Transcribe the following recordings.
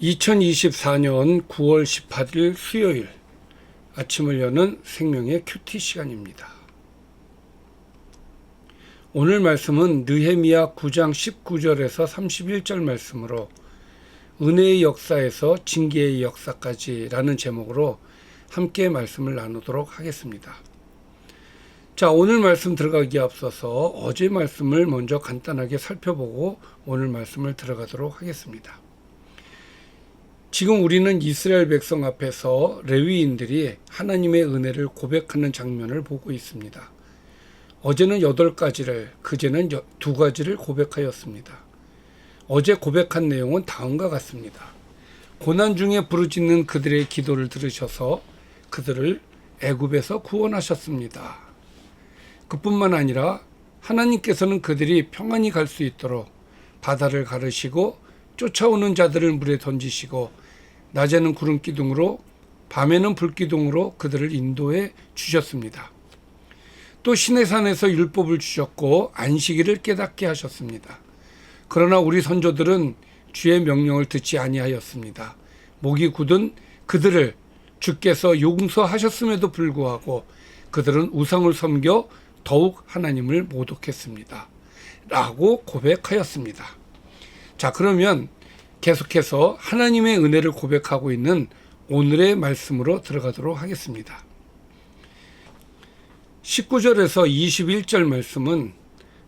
2024년 9월 18일 수요일 아침을 여는 생명의 큐티 시간입니다. 오늘 말씀은 느헤미야 9장 19절에서 31절 말씀으로 은혜의 역사에서 징계의 역사까지라는 제목으로 함께 말씀을 나누도록 하겠습니다. 자, 오늘 말씀 들어가기에 앞서서 어제 말씀을 먼저 간단하게 살펴보고 오늘 말씀을 들어가도록 하겠습니다. 지금 우리는 이스라엘 백성 앞에서 레위인들이 하나님의 은혜를 고백하는 장면을 보고 있습니다. 어제는 8가지를, 그제는 2가지를 고백하였습니다. 어제 고백한 내용은 다음과 같습니다. 고난 중에 부르짖는 그들의 기도를 들으셔서 그들을 애굽에서 구원하셨습니다. 그뿐만 아니라 하나님께서는 그들이 평안히 갈 수 있도록 바다를 가르시고 쫓아오는 자들을 물에 던지시고 낮에는 구름 기둥으로 밤에는 불 기둥으로 그들을 인도해 주셨습니다. 또 시내산에서 율법을 주셨고 안식일을 깨닫게 하셨습니다. 그러나 우리 선조들은 주의 명령을 듣지 아니하였습니다. 목이 굳은 그들을 주께서 용서하셨음에도 불구하고 그들은 우상을 섬겨 더욱 하나님을 모독했습니다. 라고 고백하였습니다. 자, 그러면 계속해서 하나님의 은혜를 고백하고 있는 오늘의 말씀으로 들어가도록 하겠습니다. 19절에서 21절 말씀은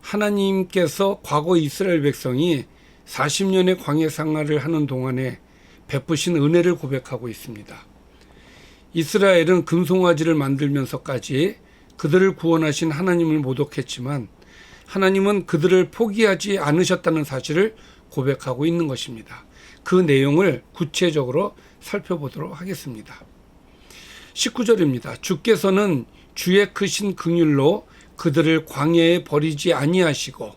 하나님께서 과거 이스라엘 백성이 40년의 광야 생활을 하는 동안에 베푸신 은혜를 고백하고 있습니다. 이스라엘은 금송아지를 만들면서까지 그들을 구원하신 하나님을 모독했지만 하나님은 그들을 포기하지 않으셨다는 사실을 고백하고 있는 것입니다. 그 내용을 구체적으로 살펴보도록 하겠습니다. 19절입니다. 주께서는 주의 크신 긍휼로 그들을 광야에 버리지 아니하시고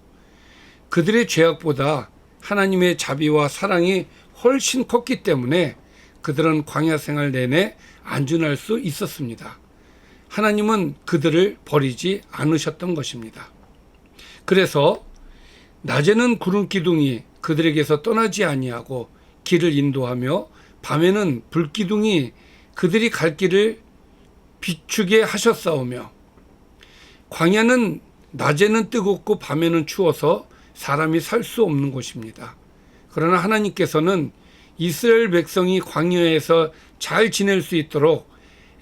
그들의 죄악보다 하나님의 자비와 사랑이 훨씬 컸기 때문에 그들은 광야 생활 내내 안전할 수 있었습니다. 하나님은 그들을 버리지 않으셨던 것입니다. 그래서 낮에는 구름 기둥이 그들에게서 떠나지 아니하고 길을 인도하며 밤에는 불 기둥이 그들이 갈 길을 비추게 하셨사오며 광야는 낮에는 뜨겁고 밤에는 추워서 사람이 살 수 없는 곳입니다. 그러나 하나님께서는 이스라엘 백성이 광야에서 잘 지낼 수 있도록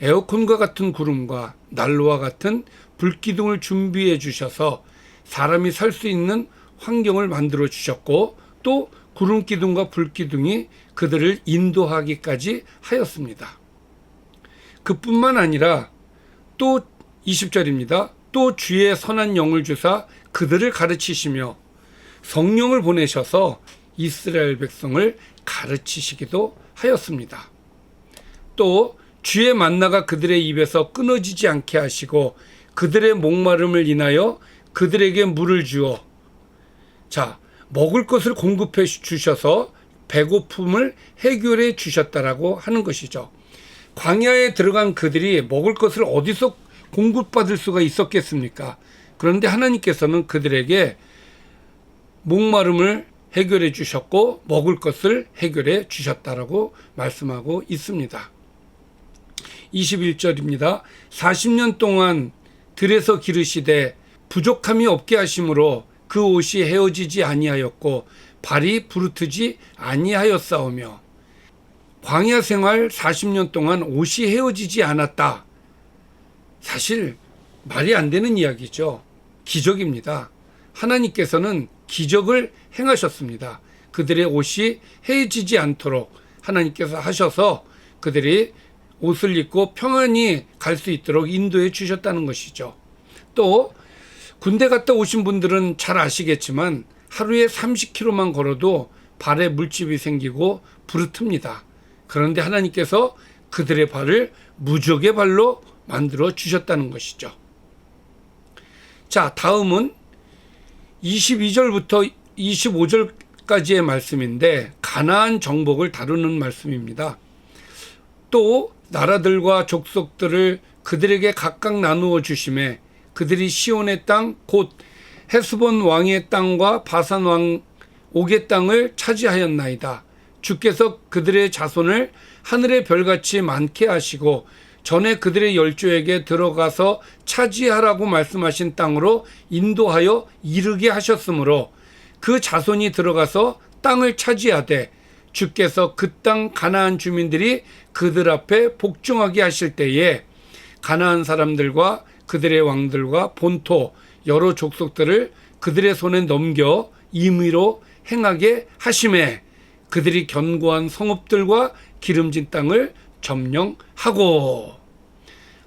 에어컨과 같은 구름과 난로와 같은 불기둥을 준비해 주셔서 사람이 살 수 있는 환경을 만들어 주셨고 또 구름기둥과 불기둥이 그들을 인도하기까지 하였습니다. 그뿐만 아니라 또 20절입니다. 또 주의 선한 영을 주사 그들을 가르치시며 성령을 보내셔서 이스라엘 백성을 가르치시기도 하였습니다. 또 주의 만나가 그들의 입에서 끊어지지 않게 하시고 그들의 목마름을 인하여 그들에게 물을 주어 먹을 것을 공급해 주셔서 배고픔을 해결해 주셨다라고 하는 것이죠. 광야에 들어간 그들이 먹을 것을 어디서 공급받을 수가 있었겠습니까? 그런데 하나님께서는 그들에게 목마름을 해결해 주셨고 먹을 것을 해결해 주셨다라고 말씀하고 있습니다. 21절입니다. 40년 동안 들에서 기르시되 부족함이 없게 하심으로 그 옷이 헤어지지 아니하였고 발이 부르트지 아니하였사오며 광야 생활 40년 동안 옷이 헤어지지 않았다. 사실 말이 안 되는 이야기죠. 기적입니다. 하나님께서는 기적을 행하셨습니다. 그들의 옷이 헤어지지 않도록 하나님께서 하셔서 그들이 옷을 입고 평안히 갈 수 있도록 인도해 주셨다는 것이죠. 또 군대 갔다 오신 분들은 잘 아시겠지만 하루에 30km만 걸어도 발에 물집이 생기고 부르틉니다. 그런데 하나님께서 그들의 발을 무적의 발로 만들어 주셨다는 것이죠. 자, 다음은 22절부터 25절까지의 말씀인데 가나안 정복을 다루는 말씀입니다. 또 나라들과 족속들을 그들에게 각각 나누어 주심에 그들이 시온의 땅 곧 헤스본 왕의 땅과 바산 왕 옥의 땅을 차지하였나이다. 주께서 그들의 자손을 하늘의 별같이 많게 하시고 전에 그들의 열조에게 들어가서 차지하라고 말씀하신 땅으로 인도하여 이르게 하셨으므로 그 자손이 들어가서 땅을 차지하되 주께서 그 땅 가나안 주민들이 그들 앞에 복종하게 하실 때에 가나안 사람들과 그들의 왕들과 본토 여러 족속들을 그들의 손에 넘겨 임의로 행하게 하심에 그들이 견고한 성읍들과 기름진 땅을 점령하고.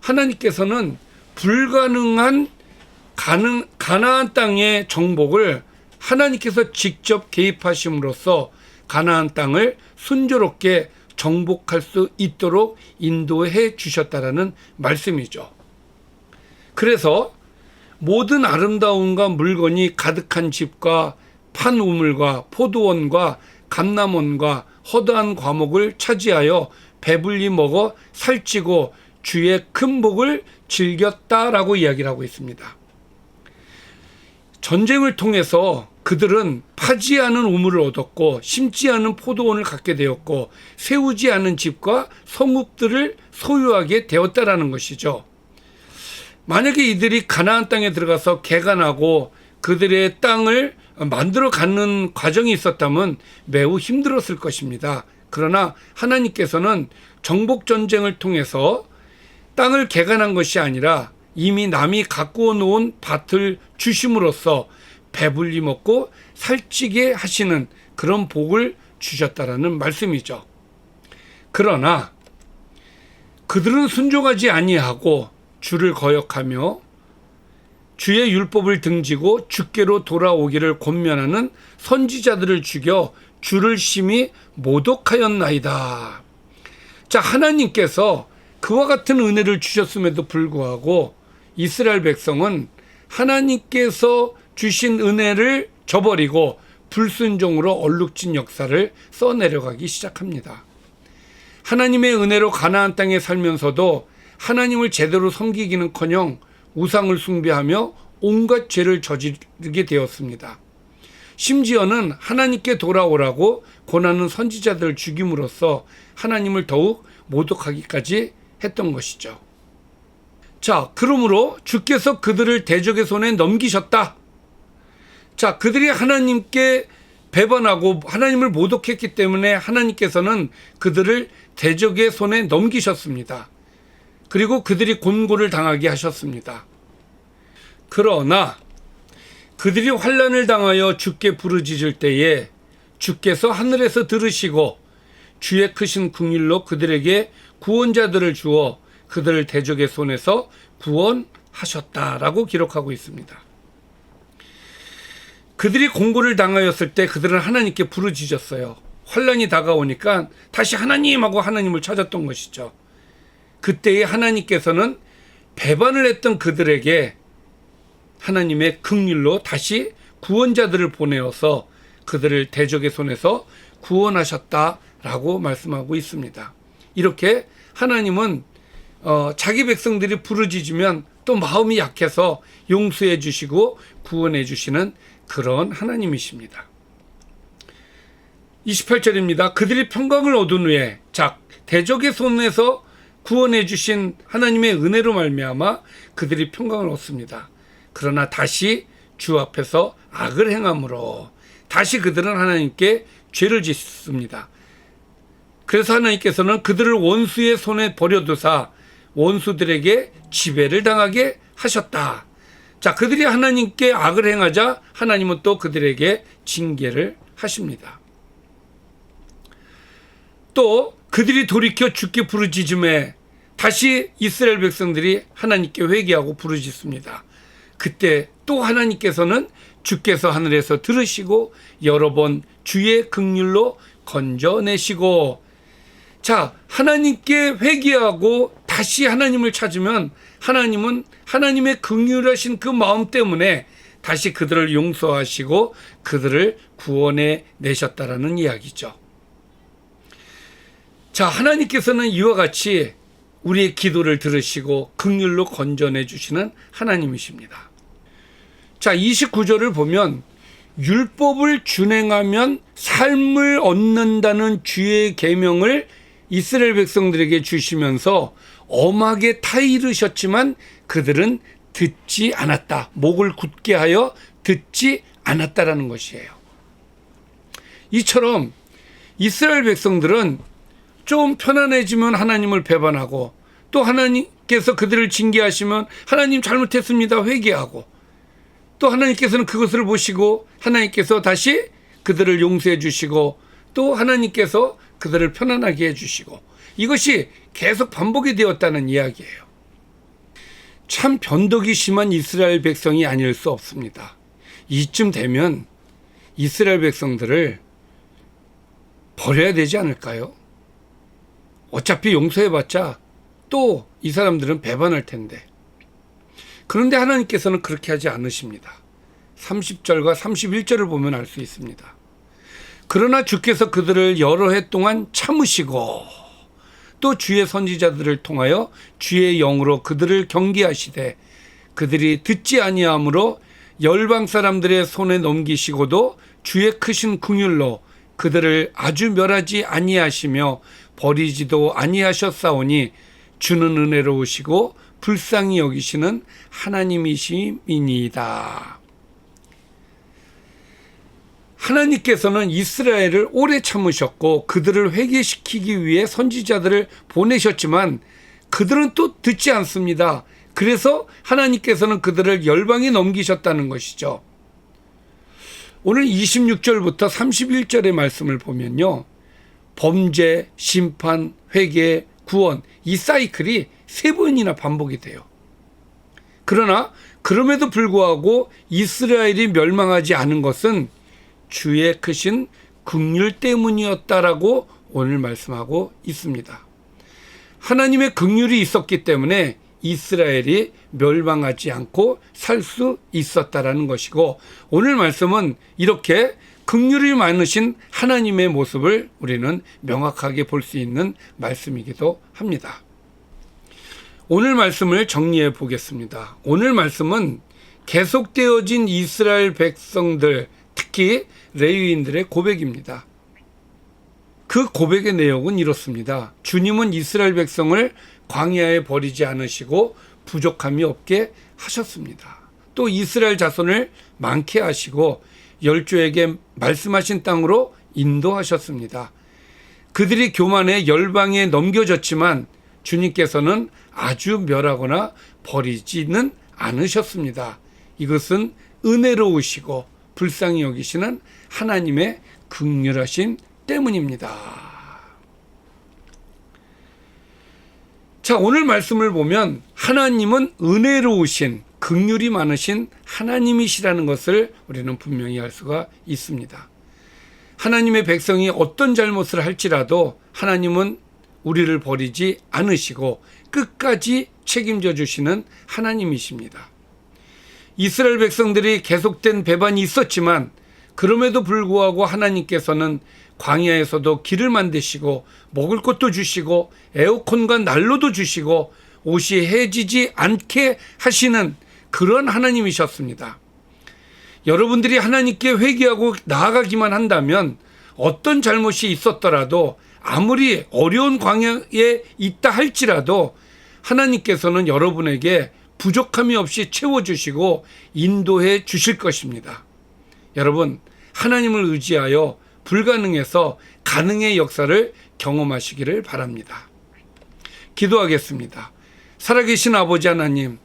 하나님께서는 불가능한 가나안 땅의 정복을 하나님께서 직접 개입하심으로써 가나안 땅을 순조롭게 정복할 수 있도록 인도해 주셨다라는 말씀이죠. 그래서 모든 아름다움과 물건이 가득한 집과 판 우물과 포도원과 감람원과 허다한 과목을 차지하여 배불리 먹어 살찌고 주의 큰 복을 즐겼다라고 이야기를 하고 있습니다. 전쟁을 통해서 그들은 파지 않은 우물을 얻었고 심지 않은 포도원을 갖게 되었고 세우지 않은 집과 성읍들을 소유하게 되었다라는 것이죠. 만약에 이들이 가나안 땅에 들어가서 개간하고 그들의 땅을 만들어 가는 과정이 있었다면 매우 힘들었을 것입니다. 그러나 하나님께서는 정복 전쟁을 통해서 땅을 개간한 것이 아니라 이미 남이 가꾸어 놓은 밭을 주심으로써 배불리 먹고 살찌게 하시는 그런 복을 주셨다라는 말씀이죠. 그러나 그들은 순종하지 아니하고 주를 거역하며 주의 율법을 등지고 주께로 돌아오기를 권면하는 선지자들을 죽여 주를 심히 모독하였나이다. 자, 하나님께서 그와 같은 은혜를 주셨음에도 불구하고 이스라엘 백성은 하나님께서 주신 은혜를 저버리고 불순종으로 얼룩진 역사를 써내려가기 시작합니다. 하나님의 은혜로 가나안 땅에 살면서도 하나님을 제대로 섬기기는커녕 우상을 숭배하며 온갖 죄를 저지르게 되었습니다. 심지어는 하나님께 돌아오라고 권하는 선지자들을 죽임으로써 하나님을 더욱 모독하기까지 했던 것이죠. 자, 그러므로 주께서 그들을 대적의 손에 넘기셨다. 자, 그들이 하나님께 배반하고 하나님을 모독했기 때문에 하나님께서는 그들을 대적의 손에 넘기셨습니다. 그리고 그들이 곤고를 당하게 하셨습니다. 그러나 그들이 환난을 당하여 주께 부르짖을 때에 주께서 하늘에서 들으시고 주의 크신 긍휼로 그들에게 구원자들을 주어 그들을 대적의 손에서 구원하셨다라고 기록하고 있습니다. 그들이 공고를 당하였을 때 그들은 하나님께 부르짖었어요. 환난이 다가오니까 다시 하나님하고 하나님을 찾았던 것이죠. 그때에 하나님께서는 배반을 했던 그들에게 하나님의 긍휼로 다시 구원자들을 보내어서 그들을 대적의 손에서 구원하셨다라고 말씀하고 있습니다. 이렇게 하나님은 자기 백성들이 부르짖으면 또 마음이 약해서 용서해 주시고 구원해 주시는 그런 하나님이십니다. 28절입니다. 그들이 평강을 얻은 후에 대적의 손에서 구원해 주신 하나님의 은혜로 말미암아 그들이 평강을 얻습니다. 그러나 다시 주 앞에서 악을 행함으로 다시 그들은 하나님께 죄를 짓습니다. 그래서 하나님께서는 그들을 원수의 손에 버려두사 원수들에게 지배를 당하게 하셨다. 자, 그들이 하나님께 악을 행하자 하나님은 또 그들에게 징계를 하십니다. 또 그들이 돌이켜 주께 부르짖음에 다시 이스라엘 백성들이 하나님께 회개하고 부르짖습니다. 그때 또 하나님께서는 주께서 하늘에서 들으시고 여러 번 주의 긍휼로 건져내시고, 자, 하나님께 회개하고 다시 하나님을 찾으면 하나님은 하나님의 긍휼하신 그 마음 때문에 다시 그들을 용서하시고 그들을 구원해 내셨다라는 이야기죠. 자, 하나님께서는 이와 같이 우리의 기도를 들으시고 긍휼로 건져내 주시는 하나님이십니다. 자, 29절을 보면 율법을 준행하면 삶을 얻는다는 주의 계명을 이스라엘 백성들에게 주시면서 엄하게 타이르셨지만 그들은 듣지 않았다. 목을 굳게 하여 듣지 않았다라는 것이에요. 이처럼 이스라엘 백성들은 좀 편안해지면 하나님을 배반하고, 또 하나님께서 그들을 징계하시면 하나님 잘못했습니다 회개하고, 또 하나님께서는 그것을 보시고 하나님께서 다시 그들을 용서해 주시고, 또 하나님께서 그들을 편안하게 해주시고, 이것이 계속 반복이 되었다는 이야기예요. 참 변덕이 심한 이스라엘 백성이 아닐 수 없습니다. 이쯤 되면 이스라엘 백성들을 버려야 되지 않을까요? 어차피 용서해봤자 또 이 사람들은 배반할 텐데. 그런데 하나님께서는 그렇게 하지 않으십니다. 30절과 31절을 보면 알 수 있습니다. 그러나 주께서 그들을 여러 해 동안 참으시고, 또 주의 선지자들을 통하여 주의 영으로 그들을 경계하시되, 그들이 듣지 아니함으로 열방 사람들의 손에 넘기시고도 주의 크신 긍휼로 그들을 아주 멸하지 아니하시며 버리지도 아니하셨사오니, 주는 은혜로우시고 불쌍히 여기시는 하나님이심이니이다. 하나님께서는 이스라엘을 오래 참으셨고 그들을 회개시키기 위해 선지자들을 보내셨지만 그들은 또 듣지 않습니다. 그래서 하나님께서는 그들을 열방에 넘기셨다는 것이죠. 오늘 26절부터 31절의 말씀을 보면요, 범죄, 심판, 회개, 구원, 이 사이클이 3번이나 반복이 돼요. 그러나 그럼에도 불구하고 이스라엘이 멸망하지 않은 것은 주의 크신 긍휼 때문이었다라고 오늘 말씀하고 있습니다. 하나님의 긍휼이 있었기 때문에 이스라엘이 멸망하지 않고 살 수 있었다라는 것이고, 오늘 말씀은 이렇게 긍휼이 많으신 하나님의 모습을 우리는 명확하게 볼 수 있는 말씀이기도 합니다. 오늘 말씀을 정리해 보겠습니다. 오늘 말씀은 계속되어진 이스라엘 백성들, 특히 레위인들의 고백입니다. 그 고백의 내용은 이렇습니다. 주님은 이스라엘 백성을 광야에 버리지 않으시고 부족함이 없게 하셨습니다. 또 이스라엘 자손을 많게 하시고 열조에게 말씀하신 땅으로 인도하셨습니다. 그들이 교만해 열방에 넘겨졌지만 주님께서는 아주 멸하거나 버리지는 않으셨습니다. 이것은 은혜로우시고 불쌍히 여기시는 하나님의 긍휼하심 때문입니다. 자, 오늘 말씀을 보면 하나님은 은혜로우신, 긍휼이 많으신 하나님이시라는 것을 우리는 분명히 알 수가 있습니다. 하나님의 백성이 어떤 잘못을 할지라도 하나님은 우리를 버리지 않으시고 끝까지 책임져 주시는 하나님이십니다. 이스라엘 백성들이 계속된 배반이 있었지만 그럼에도 불구하고 하나님께서는 광야에서도 길을 만드시고 먹을 것도 주시고 에어컨과 난로도 주시고 옷이 해지지 않게 하시는 그런 하나님이셨습니다. 여러분들이 하나님께 회개하고 나아가기만 한다면 어떤 잘못이 있었더라도, 아무리 어려운 광야에 있다 할지라도 하나님께서는 여러분에게 부족함이 없이 채워주시고 인도해 주실 것입니다. 여러분, 하나님을 의지하여 불가능해서 가능의 역사를 경험하시기를 바랍니다. 기도하겠습니다. 살아계신 아버지 하나님,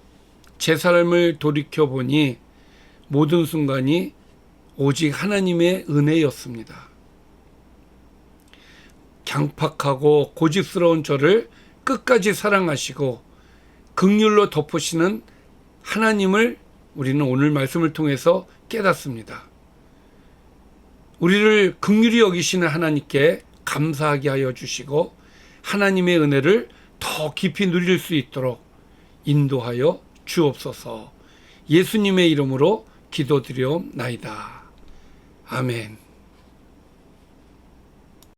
제 삶을 돌이켜보니 모든 순간이 오직 하나님의 은혜였습니다. 강팍하고 고집스러운 저를 끝까지 사랑하시고 긍휼로 덮으시는 하나님을 우리는 오늘 말씀을 통해서 깨닫습니다. 우리를 긍휼히 여기시는 하나님께 감사하게 하여 주시고 하나님의 은혜를 더 깊이 누릴 수 있도록 인도하여 주옵소서. 예수님의 이름으로 기도드리옵나이다. 아멘.